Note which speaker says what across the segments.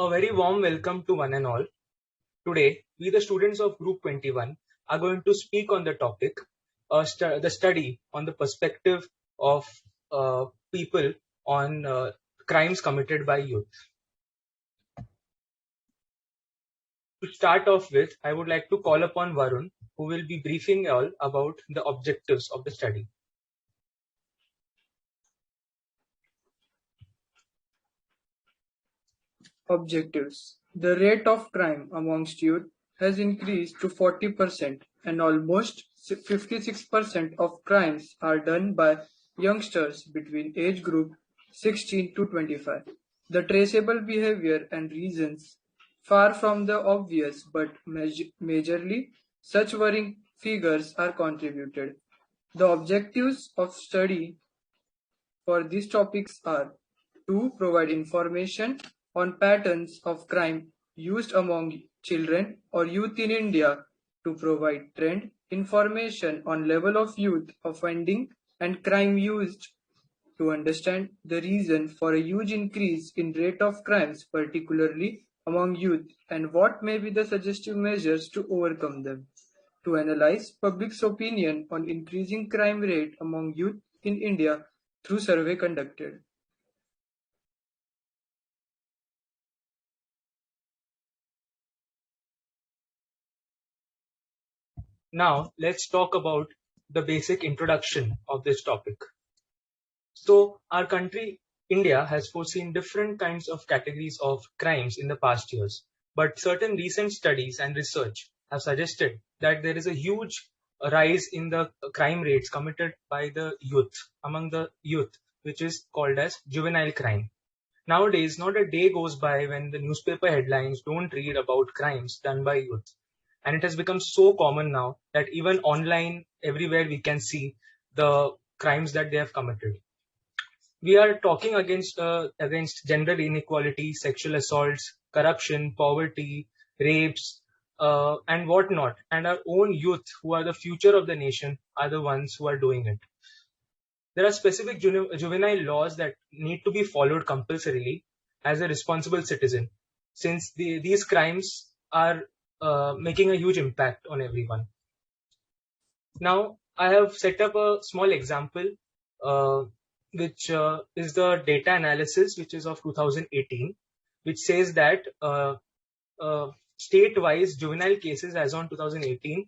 Speaker 1: A very warm welcome to one and all. Today, we, the students of Group 21, are going to speak on the topic, the study on the perspective of people on crimes committed by youth. To start off with, I would like to call upon Varun, who will be briefing you all about the objectives of the study.
Speaker 2: Objectives. The rate of crime amongst youth has increased to 40%, and almost 56% of crimes are done by youngsters between age group 16 to 25. The traceable behavior and reasons far from the obvious, but majorly such worrying figures are contributed. The objectives of study for these topics are to provide information on patterns of crime used among children or youth in India, to provide trend information on level of youth offending and crime used, to understand the reason for a huge increase in rate of crimes, particularly among youth, and what may be the suggestive measures to overcome them, to analyze public's opinion on increasing crime rate among youth in India through survey conducted.
Speaker 1: Now, let's talk about the basic introduction of this topic. So, our country, India, has foreseen different kinds of categories of crimes in the past years. But certain recent studies and research have suggested that there is a huge rise in the crime rates committed by the youth, among the youth, which is called as juvenile crime. Nowadays, not a day goes by when the newspaper headlines don't read about crimes done by youth. And it has become so common now that even online, everywhere we can see the crimes that they have committed. We are talking against gender inequality, sexual assaults, corruption, poverty, rapes, and whatnot. And our own youth, who are the future of the nation, are the ones who are doing it. There are specific juvenile laws that need to be followed compulsorily as a responsible citizen, since these crimes are making a huge impact on everyone. Now, I have set up a small example, which is the data analysis, which is of 2018, which says that state-wise juvenile cases as on 2018,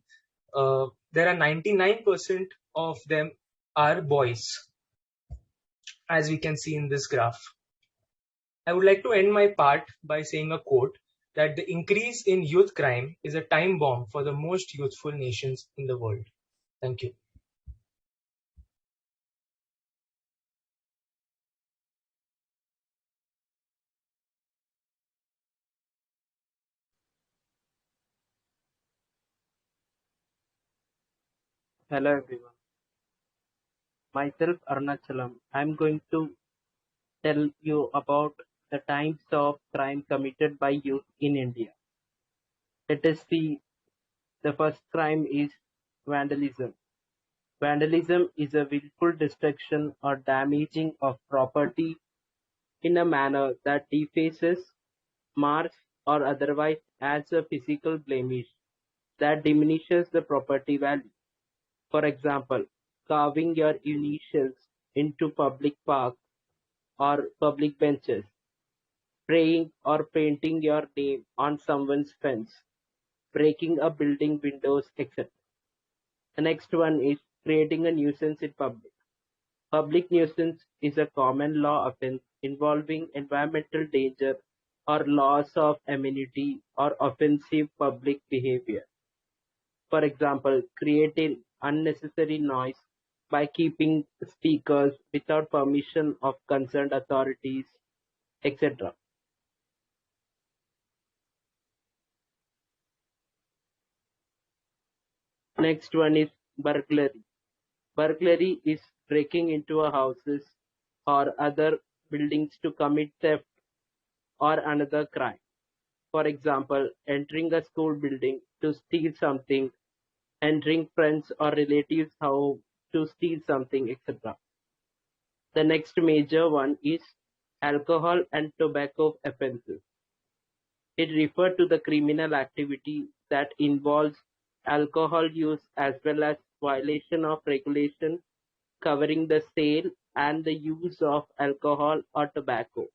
Speaker 1: there are 99% of them are boys, as we can see in this graph. I would like to end my part by saying a quote that the increase in youth crime is a time bomb for the most youthful nations in the world. Thank you.
Speaker 3: Hello everyone, myself Arunachalam. I'm going to tell you about the types of crime committed by youth in India. Let us see, the first crime is vandalism. Vandalism is a willful destruction or damaging of property in a manner that defaces, mars, or otherwise adds a physical blemish that diminishes the property value. For example, carving your initials into public parks or public benches, spraying or painting your name on someone's fence, breaking a building windows, etc. The next one is creating a nuisance in public. Public nuisance is a common law offense involving environmental danger or loss of amenity or offensive public behavior. For example, creating unnecessary noise by keeping speakers without permission of concerned authorities, etc. Next one is burglary. Burglary is breaking into a houses or other buildings to commit theft or another crime. For example, entering a school building to steal something, entering friends or relatives' house to steal something, etc. The next major one is alcohol and tobacco offenses. It referred to the criminal activity that involves alcohol use as well as violation of regulation covering the sale and the use of alcohol or tobacco.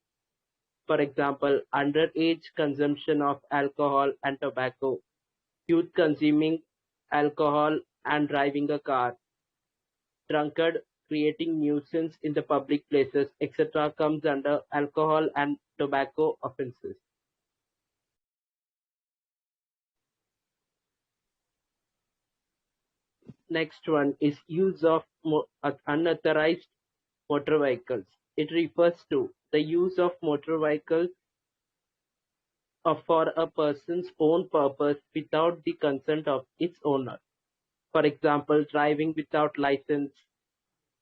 Speaker 3: For example, underage consumption of alcohol and tobacco, youth consuming alcohol and driving a car, drunkard creating nuisance in the public places, etc. comes under alcohol and tobacco offences. Next one is use of unauthorized motor vehicles. It refers to the use of motor vehicles for a person's own purpose without the consent of its owner. For example, driving without license,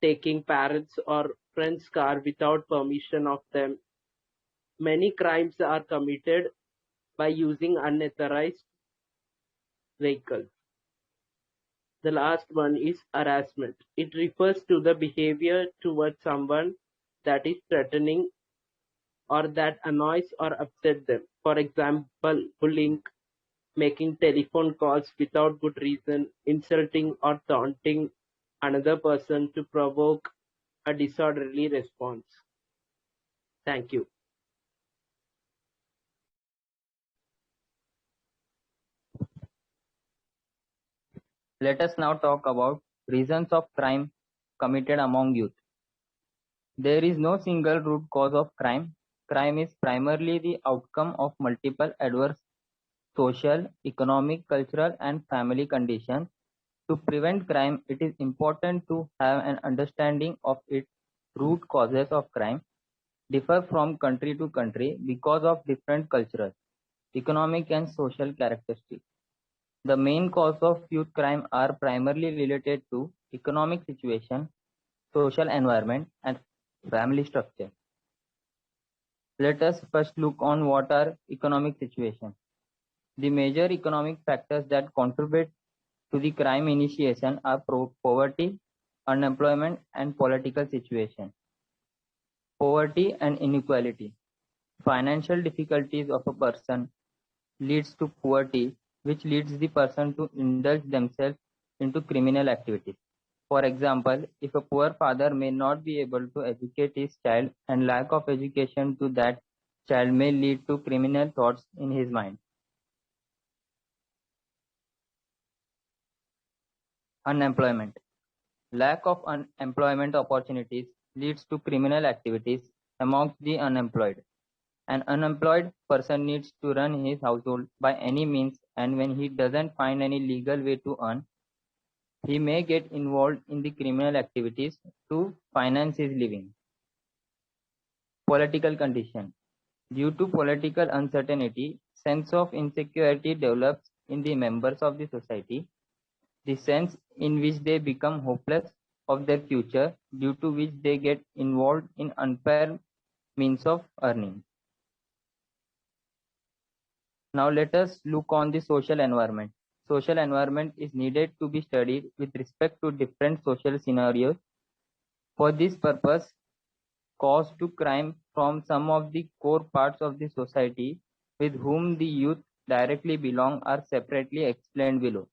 Speaker 3: taking parents' or friends' car without permission of them. Many crimes are committed by using unauthorized vehicles. The last one is harassment. It refers to the behavior towards someone that is threatening or that annoys or upsets them. For example, bullying, making telephone calls without good reason, insulting or taunting another person to provoke a disorderly response. Thank you.
Speaker 4: Let us now talk about reasons of crime committed among youth. There is no single root cause of crime. Crime is primarily the outcome of multiple adverse social, economic, cultural, and family conditions. To prevent crime, it is important to have an understanding of its root causes of crime differ from country to country because of different cultural, economic, and social characteristics. The main cause of youth crime are primarily related to economic situation, social environment, and family structure. Let us first look on what are economic situation. The major economic factors that contribute to the crime initiation are poverty, unemployment, and political situation. Poverty and inequality. Financial difficulties of a person leads to poverty, which leads the person to indulge themselves into criminal activities. For example, if a poor father may not be able to educate his child and lack of education to that child may lead to criminal thoughts in his mind. Unemployment. Lack of employment opportunities leads to criminal activities amongst the unemployed. An unemployed person needs to run his household by any means, and when he doesn't find any legal way to earn, he may get involved in the criminal activities to finance his living. Political condition. Due to political uncertainty, sense of insecurity develops in the members of the society, the sense in which they become hopeless of their future, due to which they get involved in unfair means of earning. Now let us look on the social environment. Social environment is needed to be studied with respect to different social scenarios. For this purpose, cause to crime from some of the core parts of the society with whom the youth directly belong are separately explained below.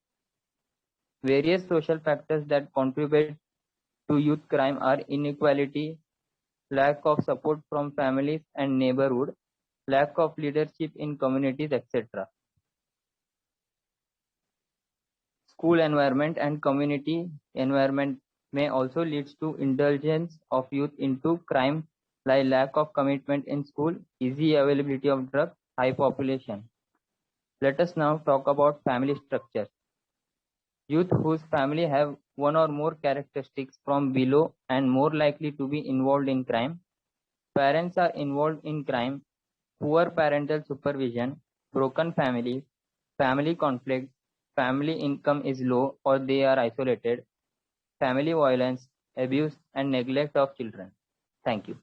Speaker 4: Various social factors that contribute to youth crime are inequality, lack of support from families and neighborhood, lack of leadership in communities, etc. School environment and community environment may also lead to indulgence of youth into crime like lack of commitment in school, easy availability of drugs, high population. Let us now talk about family structure. Youth whose family have one or more characteristics from below and more likely to be involved in crime. Parents are involved in crime, poor parental supervision, broken families, family conflict, family income is low or they are isolated, family violence, abuse and neglect of children. Thank you.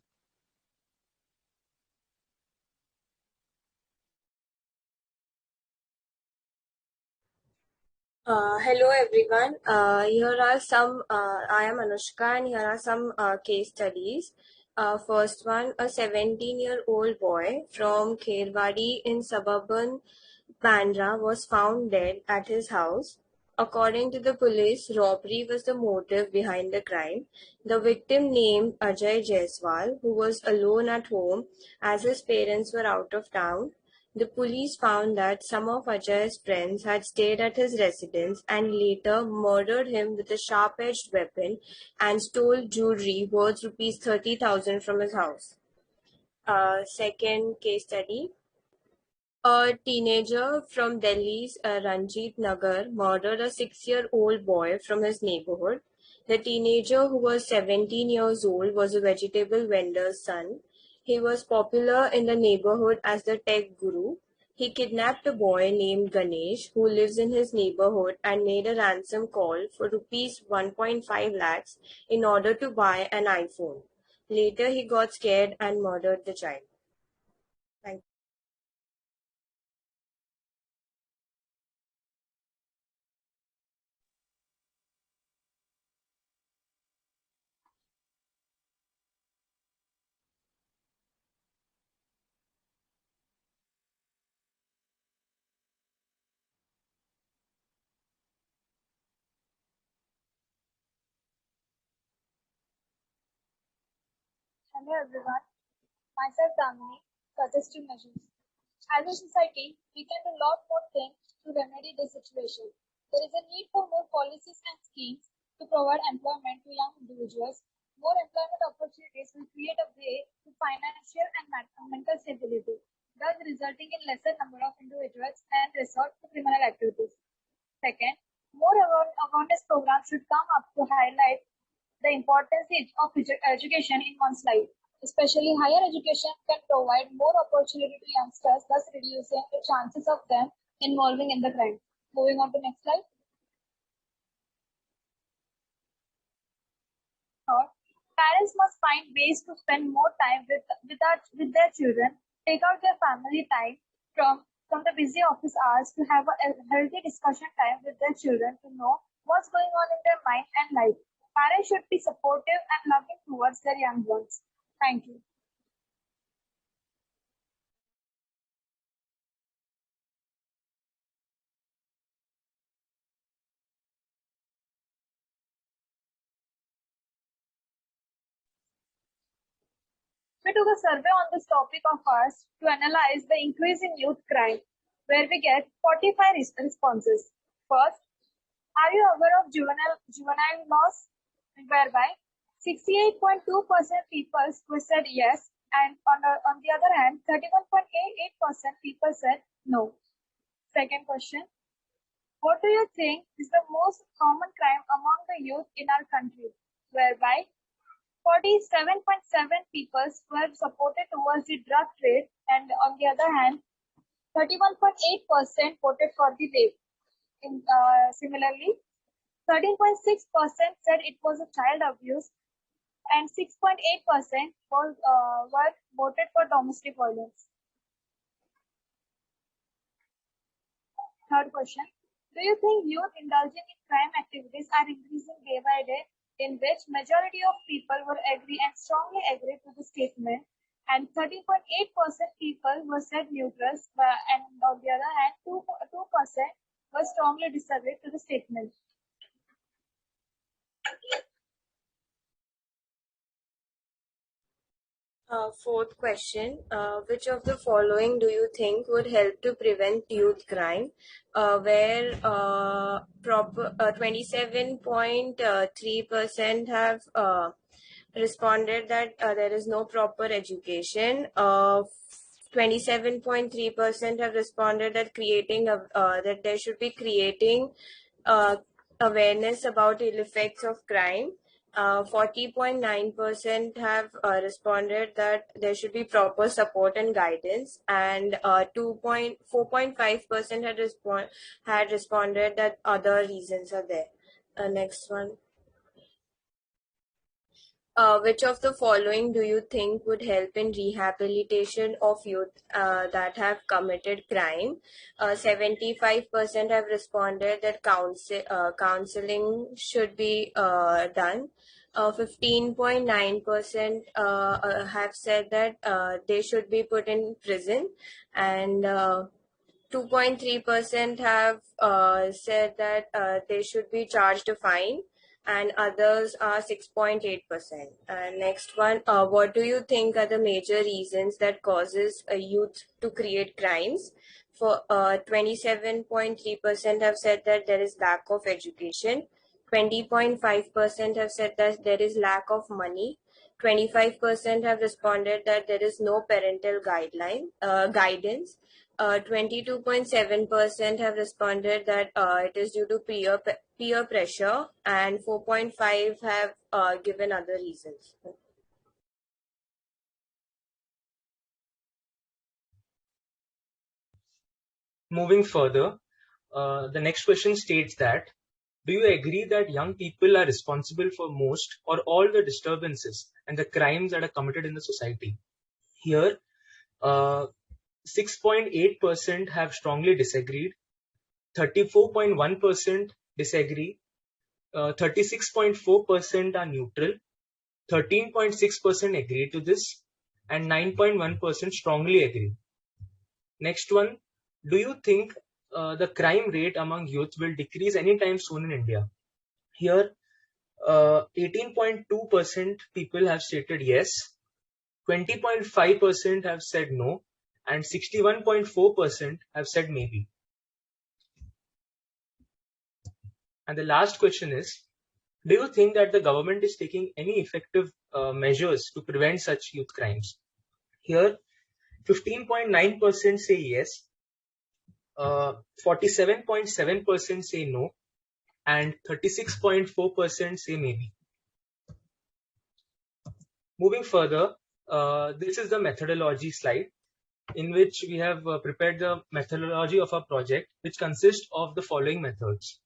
Speaker 5: Hello everyone. Here are some. I am Anushka, and here are some case studies. First one, a 17-year-old boy from Kherwadi in suburban Bandra was found dead at his house. According to the police, robbery was the motive behind the crime. The victim, named Ajay Jaiswal, who was alone at home as his parents were out of town. The police found that some of Ajay's friends had stayed at his residence and later murdered him with a sharp-edged weapon and stole jewelry worth rupees 30,000 from his house. Second case study. A teenager from Delhi's Ranjit Nagar murdered a 6-year-old boy from his neighborhood. The teenager, who was 17 years old, was a vegetable vendor's son. He was popular in the neighborhood as the tech guru. He kidnapped a boy named Ganesh, who lives in his neighborhood, and made a ransom call for rupees 1.5 lakhs in order to buy an iPhone. Later, he got scared and murdered the child. Thank you.
Speaker 6: Hello everyone, myself Damini, suggestive measures. As a society, we can do a lot more things to remedy this situation. There is a need for more policies and schemes to provide employment to young individuals. More employment opportunities will create a way to financial and mental stability, thus resulting in lesser number of individuals and resort to criminal activities. Second, more awareness programs should come up to highlight the importance of education in one's life. Especially higher education can provide more opportunity to youngsters, thus reducing the chances of them involving in the crime. Moving on to next slide. Third, parents must find ways to spend more time with their children, take out their family time from the busy office hours to have a healthy discussion time with their children to know what's going on in their mind and life. Parents should be supportive and loving towards their young ones. Thank you. We took a survey on this topic of ours to analyze the increase in youth crime, where we get 45 responses. First, are you aware of juvenile laws? Whereby 68.2% people who said yes, and on the other hand, 31.88% people said no. Second question, what do you think is the most common crime among the youth in our country? Whereby 47.7 people were supported towards the drug trade, and on the other hand, 31.8% voted for the rape. Similarly, 13.6% said it was a child abuse, and 6.8% were voted for domestic violence. Third question, do you think youth indulging in crime activities are increasing day by day, in which majority of people will agree and strongly agree to the statement, and 13.8% people were said neutral, and on the other hand, 2% were strongly disagree to the statement.
Speaker 5: Fourth question, which of the following do you think would help to prevent youth crime? Where 27.3% have responded that there is no proper education. 27.3% have responded that that there should be creating awareness about ill effects of crime. 40.9% have responded that there should be proper support and guidance, and 4.5% had responded that other reasons are there. Next one. Which of the following do you think would help in rehabilitation of youth that have committed crime? 75% have responded that counseling should be done. 15.9% have said that they should be put in prison, and 2.3% have said that they should be charged a fine, and others are 6.8%. Next one, what do you think are the major reasons that causes youth to create crimes? For 27.3% have said that there is lack of education, 20.5% have said that there is lack of money, 25% have responded that there is no parental guidance, 22.7% have responded that it is due to peer pressure, and 4.5 have given other reasons.
Speaker 1: Moving further, the next question states that, do you agree that young people are responsible for most or all the disturbances and the crimes that are committed in the society? Here, 6.8% have strongly disagreed, 34.1% disagree, 36.4% are neutral, 13.6% agree to this, and 9.1% strongly agree. Next one, do you think the crime rate among youth will decrease anytime soon in India? Here, 18.2% people have stated yes, 20.5% have said no, and 61.4% have said maybe. And the last question is, do you think that the government is taking any effective measures to prevent such youth crimes? Here, 15.9% say yes, 47.7% say no, and 36.4% say maybe. Moving further, this is the methodology slide in which we have prepared the methodology of our project, which consists of the following methods.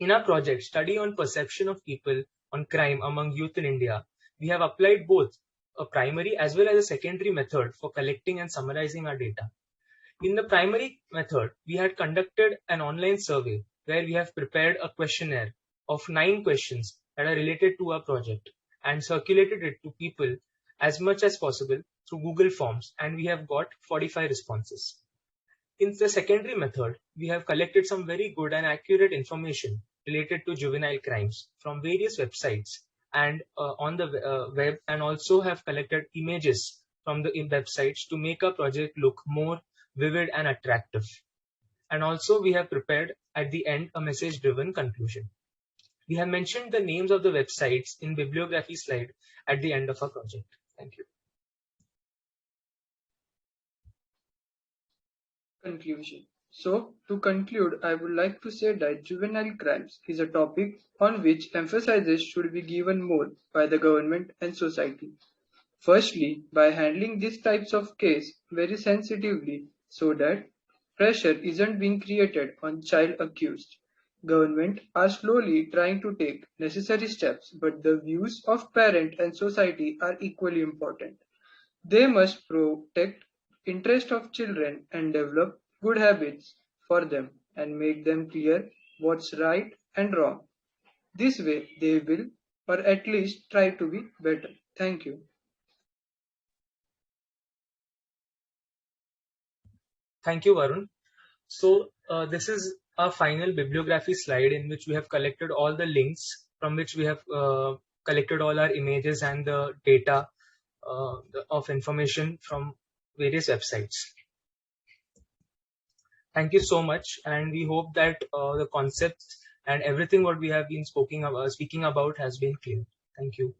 Speaker 1: In our project, Study on Perception of People on Crime Among Youth in India, we have applied both a primary as well as a secondary method for collecting and summarizing our data. In the primary method, we had conducted an online survey where we have prepared a questionnaire of 9 questions that are related to our project and circulated it to people as much as possible through Google Forms, and we have got 45 responses. In the secondary method, we have collected some very good and accurate information related to juvenile crimes from various websites and on the web, and also have collected images from the websites to make our project look more vivid and attractive. And also we have prepared at the end a message-driven conclusion. We have mentioned the names of the websites in bibliography slide at the end of our project. Thank you.
Speaker 2: Conclusion. So, to conclude, I would like to say that juvenile crimes is a topic on which emphasis should be given more by the government and society. Firstly, by handling these types of case very sensitively so that pressure isn't being created on child accused. Government are slowly trying to take necessary steps, but the views of parent and society are equally important. They must protect interest of children and develop good habits for them and make them clear what's right and wrong. This way they will, or at least try to be better. Thank you.
Speaker 1: Thank you, Varun. So this is our final bibliography slide in which we have collected all the links from which we have collected all our images and the data of information from various websites. Thank you so much, and we hope that the concepts and everything what we have been speaking about has been clear. Thank you.